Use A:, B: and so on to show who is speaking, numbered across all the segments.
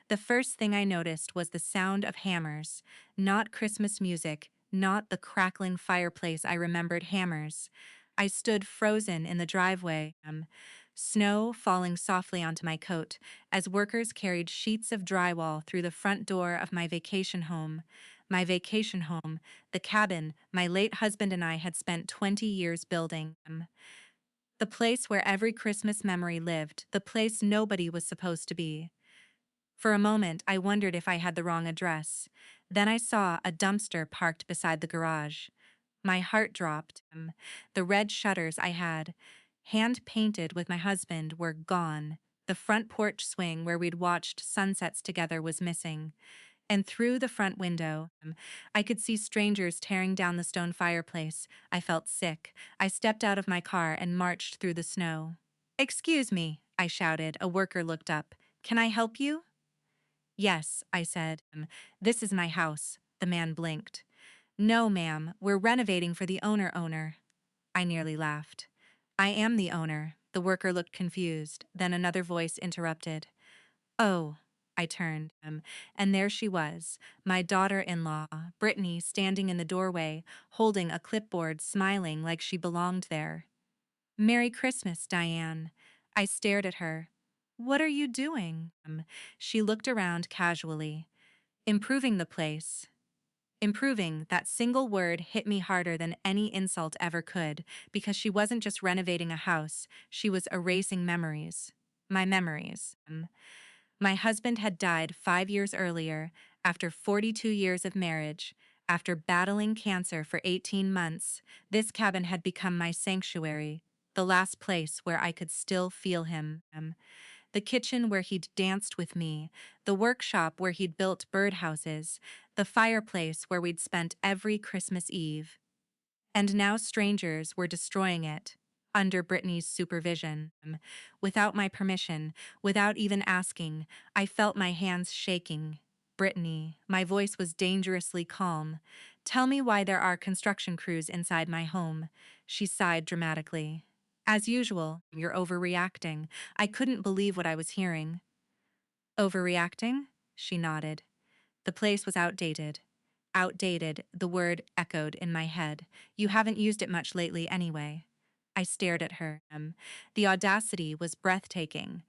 A: The first thing I noticed was the sound of hammers, not Christmas music, not the crackling fireplace I remembered hammers. I stood frozen in the driveway, snow falling softly onto my coat, as workers carried sheets of drywall through the front door of my vacation home. My vacation home, the cabin my late husband and I had spent 20 years building. The place where every Christmas memory lived, the place nobody was supposed to be. For a moment, I wondered if I had the wrong address. Then I saw a dumpster parked beside the garage. My heart dropped. The red shutters I had, hand-painted with my husband, were gone. The front porch swing where we'd watched sunsets together was missing. And through the front window, I could see strangers tearing down the stone fireplace. I felt sick. I stepped out of my car and marched through the snow. "Excuse me," I shouted. A worker looked up. "Can I help you?" "Yes," I said. "This is my house." The man blinked. "No, ma'am, we're renovating for the owner." I nearly laughed. "I am the owner." The worker looked confused. Then another voice interrupted. "Oh." I turned, and there she was, my daughter-in-law, Brittany, standing in the doorway, holding a clipboard, smiling like she belonged there. "Merry Christmas, Diane." I stared at her. "What are you doing?" She looked around casually. "Improving the place." Improving, that single word hit me harder than any insult ever could, because she wasn't just renovating a house, she was erasing memories. My memories. My husband had died 5 years earlier, after 42 years of marriage. After battling cancer for 18 months, this cabin had become my sanctuary, the last place where I could still feel him. The kitchen where he'd danced with me, the workshop where he'd built birdhouses, the fireplace where we'd spent every Christmas Eve. And now strangers were destroying it, under Brittany's supervision. Without my permission, without even asking, I felt my hands shaking. "Brittany," my voice was dangerously calm. "Tell me why there are construction crews inside my home." She sighed dramatically. "As usual, you're overreacting." I couldn't believe what I was hearing. "Overreacting?" She nodded. "The place was outdated." Outdated, the word echoed in my head. "You haven't used it much lately anyway." I stared at her. The audacity was breathtaking.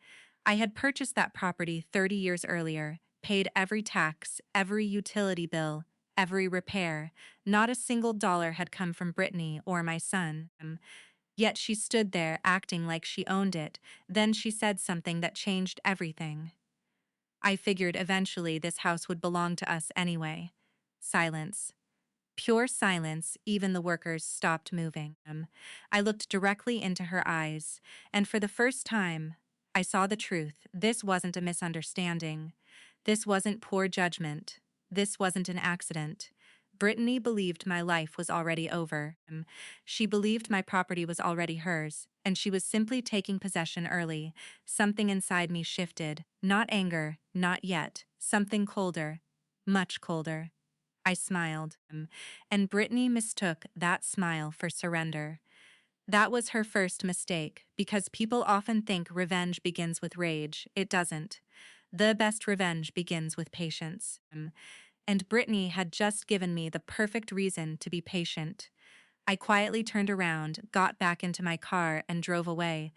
A: I had purchased that property 30 years earlier, paid every tax, every utility bill, every repair. Not a single dollar had come from Brittany or my son. Yet she stood there acting like she owned it. Then she said something that changed everything. I figured eventually this house would belong to us anyway. Silence. Pure silence. Even the workers stopped moving. I looked directly into her eyes, and for the first time, I saw the truth. This wasn't a misunderstanding. This wasn't poor judgment. This wasn't an accident. Brittany believed my life was already over. She believed my property was already hers, and she was simply taking possession early. Something inside me shifted. Not anger, not yet. Something colder. Much colder. I smiled, and Brittany mistook that smile for surrender. That was her first mistake, because people often think revenge begins with rage. It doesn't. The best revenge begins with patience. And Brittany had just given me the perfect reason to be patient. I quietly turned around, got back into my car, and drove away.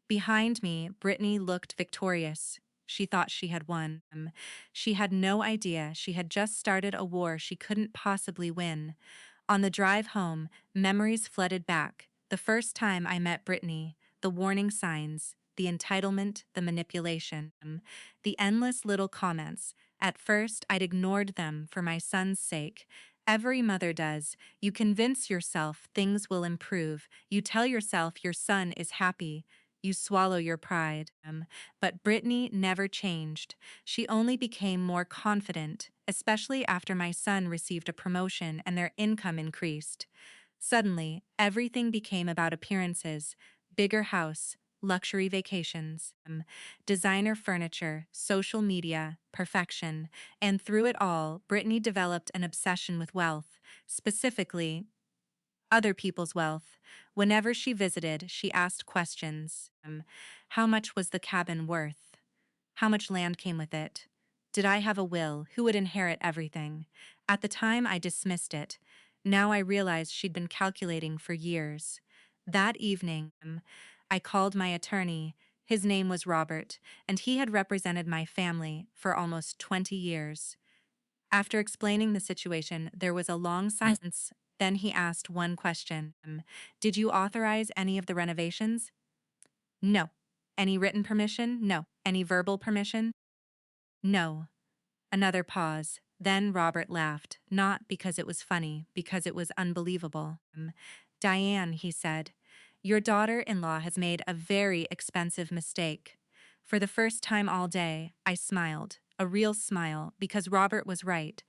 A: Behind me, Brittany looked victorious. She thought she had won. She had no idea she had just started a war she couldn't possibly win. On the drive home, memories flooded back. The first time I met Brittany, the warning signs, the entitlement, the manipulation, the endless little comments. At first, I'd ignored them for my son's sake. Every mother does. You convince yourself things will improve. You tell yourself your son is happy. You swallow your pride. But Brittany never changed. She only became more confident, especially after my son received a promotion and their income increased. Suddenly, everything became about appearances: bigger house, luxury vacations, designer furniture, social media, perfection. And through it all, Brittany developed an obsession with wealth, specifically other people's wealth. Whenever she visited, she asked questions. How much was the cabin worth? How much land came with it? Did I have a will? Who would inherit everything? At the time, I dismissed it. Now I realized she'd been calculating for years. That evening, I called my attorney. His name was Robert, and he had represented my family for almost 20 years. After explaining the situation, there was a long silence. Then he asked one question. Did you authorize any of the renovations? No. Any written permission? No. Any verbal permission? No. Another pause. Then Robert laughed, not because it was funny, because it was unbelievable. Diane, he said, your daughter-in-law has made a very expensive mistake. For the first time all day, I smiled, a real smile, because Robert was right.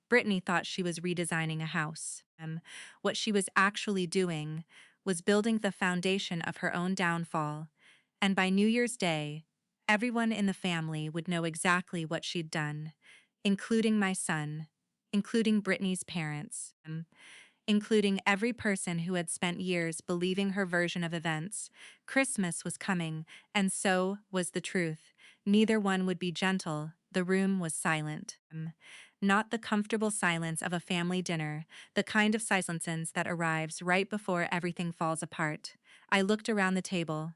A: Brittany thought she was redesigning a house. What she was actually doing was building the foundation of her own downfall. And by New Year's Day, everyone in the family would know exactly what she'd done, including my son, including Brittany's parents, including every person who had spent years believing her version of events. Christmas was coming, and so was the truth. Neither one would be gentle. The room was silent. Not the comfortable silence of a family dinner, the kind of silence that arrives right before everything falls apart. I looked around the table.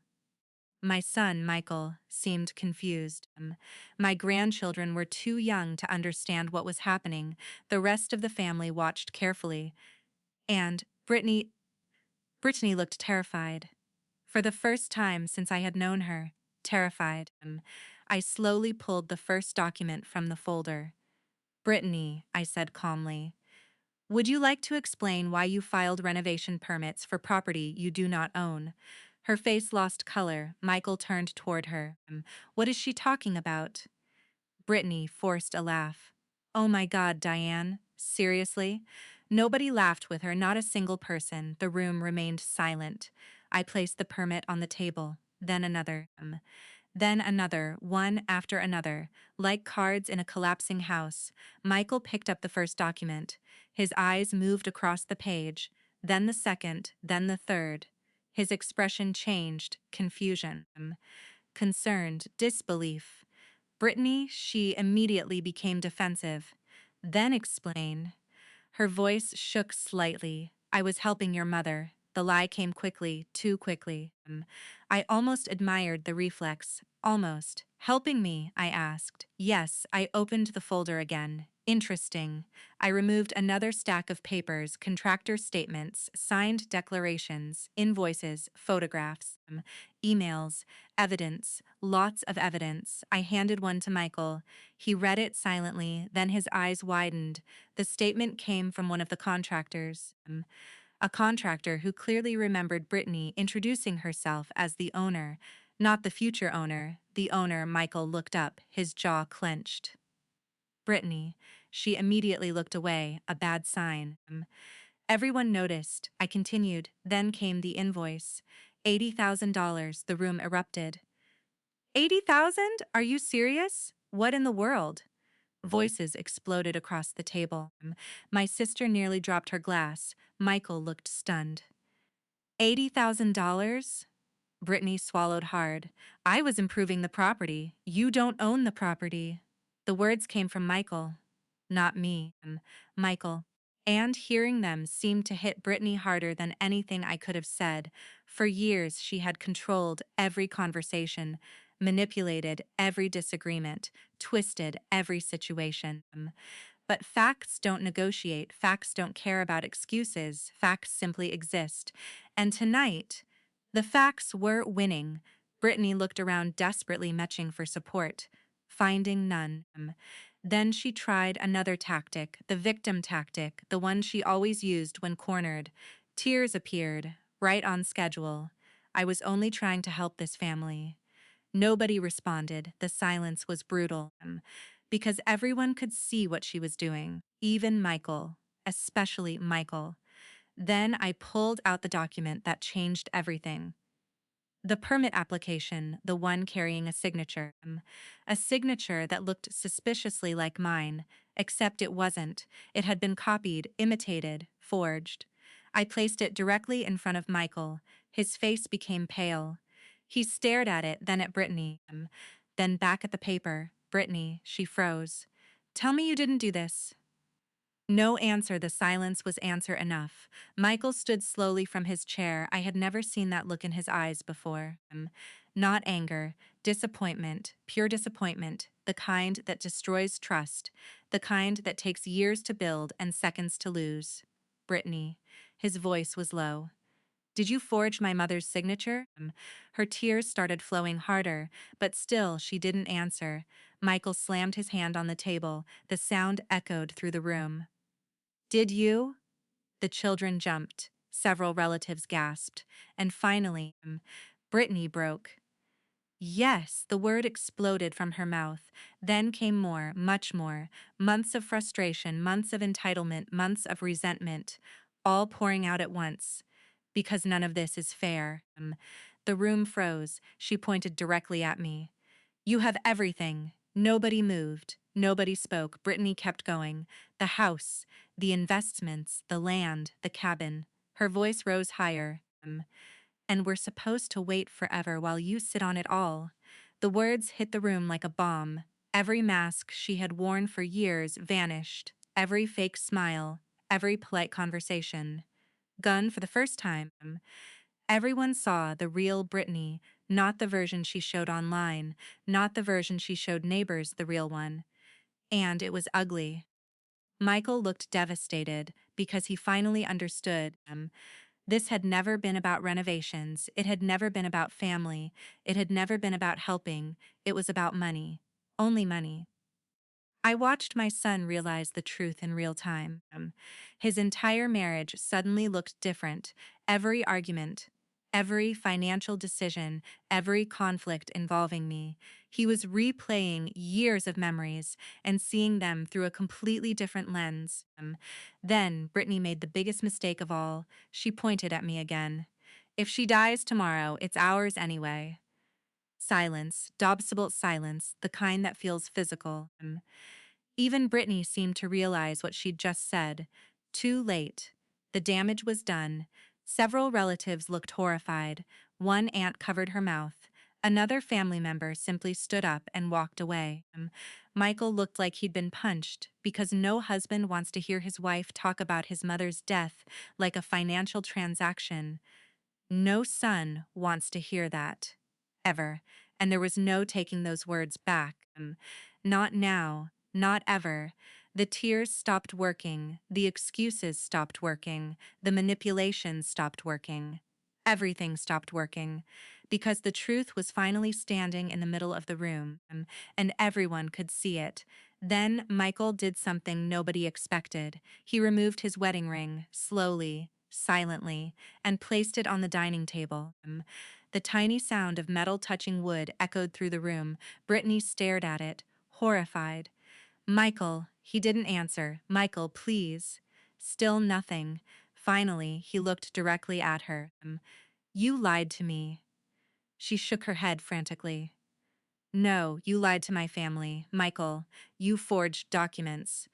A: My son, Michael, seemed confused. My grandchildren were too young to understand what was happening. The rest of the family watched carefully. And Brittany looked terrified. For the first time since I had known her, terrified. I slowly pulled the first document from the folder. Brittany, I said calmly, would you like to explain why you filed renovation permits for property you do not own? Her face lost color. Michael turned toward her. What is she talking about? Brittany forced a laugh. Oh my God, Diane. Seriously? Nobody laughed with her, not a single person. The room remained silent. I placed the permit on the table. Then another. Then another, one after another. Like cards in a collapsing house, Michael picked up the first document. His eyes moved across the page, then the second, then the third. His expression changed, confusion, concerned, disbelief. Brittany, she immediately became defensive. Then explain. Her voice shook slightly. I was helping your mother. The lie came quickly, too quickly. I almost admired the reflex. Almost. Helping me, I asked. Yes, I opened the folder again. Interesting. I removed another stack of papers, contractor statements, signed declarations, invoices, photographs, emails, evidence, lots of evidence. I handed one to Michael. He read it silently, then his eyes widened. The statement came from one of the contractors. A contractor who clearly remembered Brittany introducing herself as the owner, not the future owner. The owner. Michael looked up, his jaw clenched. Brittany. She immediately looked away, a bad sign. Everyone noticed. I continued. Then came the invoice. $80,000. The room erupted. 80,000? Are you serious? What in the world? Voices exploded across the table. My sister nearly dropped her glass. Michael looked stunned. $80,000? Brittany swallowed hard. I was improving the property. You don't own the property. The words came from Michael, not me. Michael. And hearing them seemed to hit Brittany harder than anything I could have said. For years, she had controlled every conversation, manipulated every disagreement, twisted every situation. But facts don't negotiate, facts don't care about excuses, facts simply exist. And tonight, the facts were winning. Brittany looked around desperately matching for support, finding none. Then she tried another tactic, the victim tactic, the one she always used when cornered. Tears appeared, right on schedule. I was only trying to help this family. Nobody responded. The silence was brutal, because everyone could see what she was doing, even Michael, especially Michael. Then I pulled out the document that changed everything. The permit application, the one carrying a signature that looked suspiciously like mine, except it wasn't. It had been copied, imitated, forged. I placed it directly in front of Michael. His face became pale. He stared at it, then at Brittany. then back at the paper. Brittany, she froze. Tell me you didn't do this. No answer, the silence was answer enough. Michael stood slowly from his chair. I had never seen that look in his eyes before. Not anger, disappointment, pure disappointment, the kind that destroys trust, the kind that takes years to build and seconds to lose. Brittany. His voice was low. Did you forge my mother's signature? Her tears started flowing harder, but still she didn't answer. Michael slammed his hand on the table. The sound echoed through the room. Did you? The children jumped. Several relatives gasped. And finally, Brittany broke. Yes, the word exploded from her mouth. Then came more, much more. Months of frustration, months of entitlement, months of resentment, all pouring out at once. Because none of this is fair. The room froze. She pointed directly at me. You have everything. Nobody moved. Nobody spoke. Brittany kept going. The house, the investments, the land, the cabin. Her voice rose higher. And we're supposed to wait forever while you sit on it all. The words hit the room like a bomb. Every mask she had worn for years vanished. Every fake smile. Every polite conversation. Gone for the first time. Everyone saw the real Brittany, not the version she showed online, not the version she showed neighbors, the real one. And it was ugly. Michael looked devastated because he finally understood. This had never been about renovations. It had never been about family. It had never been about helping. It was about money. Only money. I watched my son realize the truth in real time. His entire marriage suddenly looked different. Every argument, every financial decision, every conflict involving me. He was replaying years of memories and seeing them through a completely different lens. Then Brittany made the biggest mistake of all. She pointed at me again. If she dies tomorrow, it's ours anyway. Silence, Dobsable silence, the kind that feels physical. Even Brittany seemed to realize what she'd just said. Too late. The damage was done. Several relatives looked horrified. One aunt covered her mouth. Another family member simply stood up and walked away. Michael looked like he'd been punched, because no husband wants to hear his wife talk about his mother's death like a financial transaction. No son wants to hear that. Ever. And there was no taking those words back. Not now. Not ever. The tears stopped working. The excuses stopped working. The manipulation stopped working. Everything stopped working. Because the truth was finally standing in the middle of the room, and everyone could see it. Then Michael did something nobody expected. He removed his wedding ring, slowly, silently, and placed it on the dining table. The tiny sound of metal touching wood echoed through the room. Brittany stared at it, horrified. Michael, he didn't answer. Michael, please. Still nothing. Finally, he looked directly at her. You lied to me. She shook her head frantically. No, you lied to my family. Michael, you forged documents.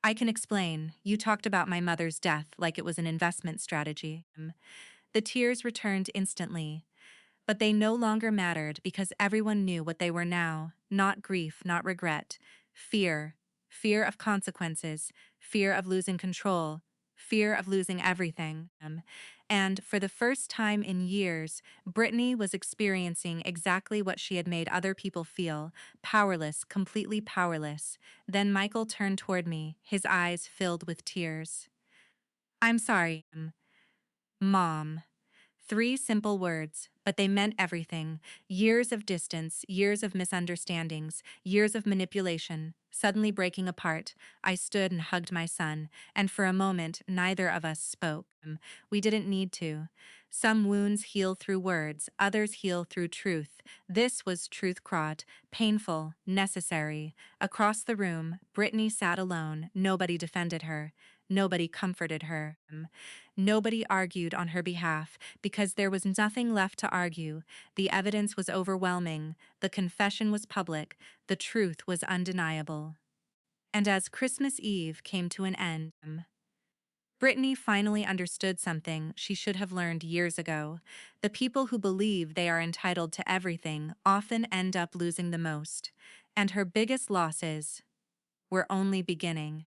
A: I can explain. You talked about my mother's death like it was an investment strategy. The tears returned instantly. But they no longer mattered because everyone knew what they were now. Not grief, not regret. Fear. Fear of consequences. Fear of losing control. Fear of losing everything. And for the first time in years, Brittany was experiencing exactly what she had made other people feel. Powerless, completely powerless. Then Michael turned toward me, his eyes filled with tears. I'm sorry, Mom. 3 simple words, but they meant everything. Years of distance, years of misunderstandings, years of manipulation, suddenly breaking apart. I stood and hugged my son, and for a moment, neither of us spoke. We didn't need to. Some wounds heal through words, others heal through truth. This was truth caught, painful, necessary. Across the room, Brittany sat alone. Nobody defended her. Nobody comforted her. Nobody argued on her behalf because there was nothing left to argue. The evidence was overwhelming. The confession was public. The truth was undeniable. And as Christmas Eve came to an end, Brittany finally understood something she should have learned years ago. The people who believe they are entitled to everything often end up losing the most. And her biggest losses were only beginning.